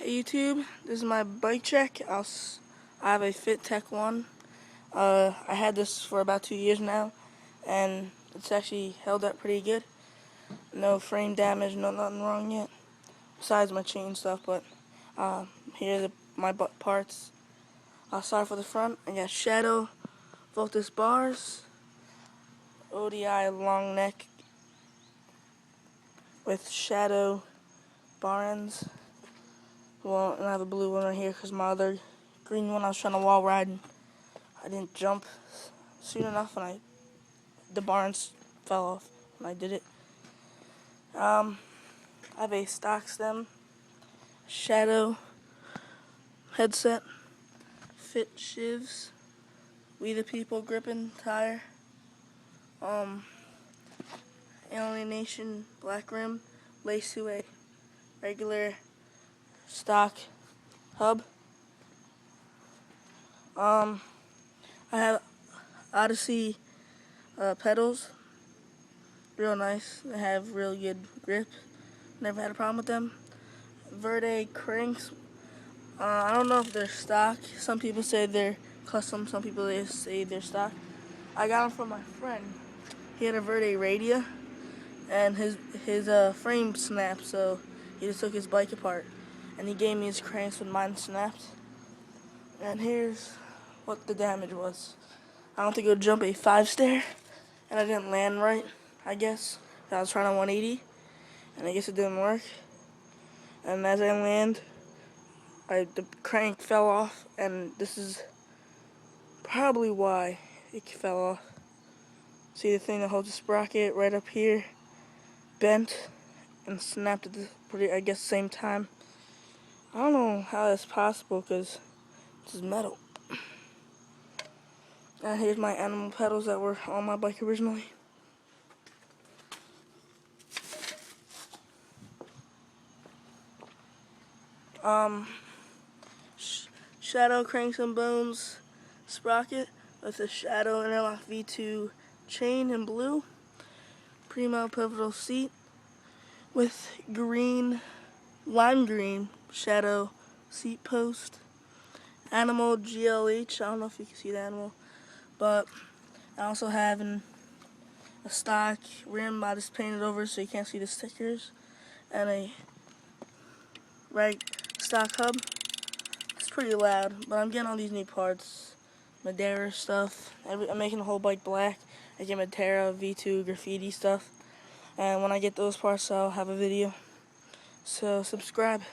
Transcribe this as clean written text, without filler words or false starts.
Hey YouTube, this is my bike check. I have a Fit Tech 1. I had this for about 2 years now, and it's actually held up pretty good. No frame damage, nothing wrong yet, besides my chain stuff. But here are my parts. I'll start for the front. I got Shadow Voltus bars, ODI long neck with Shadow bar ends. Well, and I have a blue one right here because my other green one I was trying to wall ride and I didn't jump soon enough and the barns fell off when I did it. I have a stock stem, Shadow headset, Fit shivs, We the People gripping tire, Alienation black rim, lace to a regular stock hub. I have Odyssey pedals, real nice. They have real good grip. Never had a problem with them. Verde cranks. I don't know if they're stock. Some people say they're custom. Some people say they're stock. I got them from my friend. He had a Verde Radia, and his frame snapped, so he just took his bike apart, and he gave me his cranks when mine snapped. And here's what the damage was. I don't think it would jump a 5-stair, and I didn't land right, I guess. I was trying to 180, and I guess it didn't work. And as I land, the crank fell off, and this is probably why it fell off. See the thing that holds the sprocket right up here, bent and snapped at the I guess same time. I don't know how that's possible because this is metal. And here's my animal pedals that were on my bike originally. Shadow cranks and bones sprocket with a Shadow interlock V2 chain in blue. Primo pivotal seat with lime green Shadow seat post. Animal GLH, I don't know if you can see the animal, but I also have a stock rim I just painted over so you can't see the stickers, and a stock hub. It's pretty loud, but I'm getting all these new parts, Madera stuff. I'm making the whole bike black. I get Madera V2 graffiti stuff, and when I get those parts I'll have a video, so subscribe.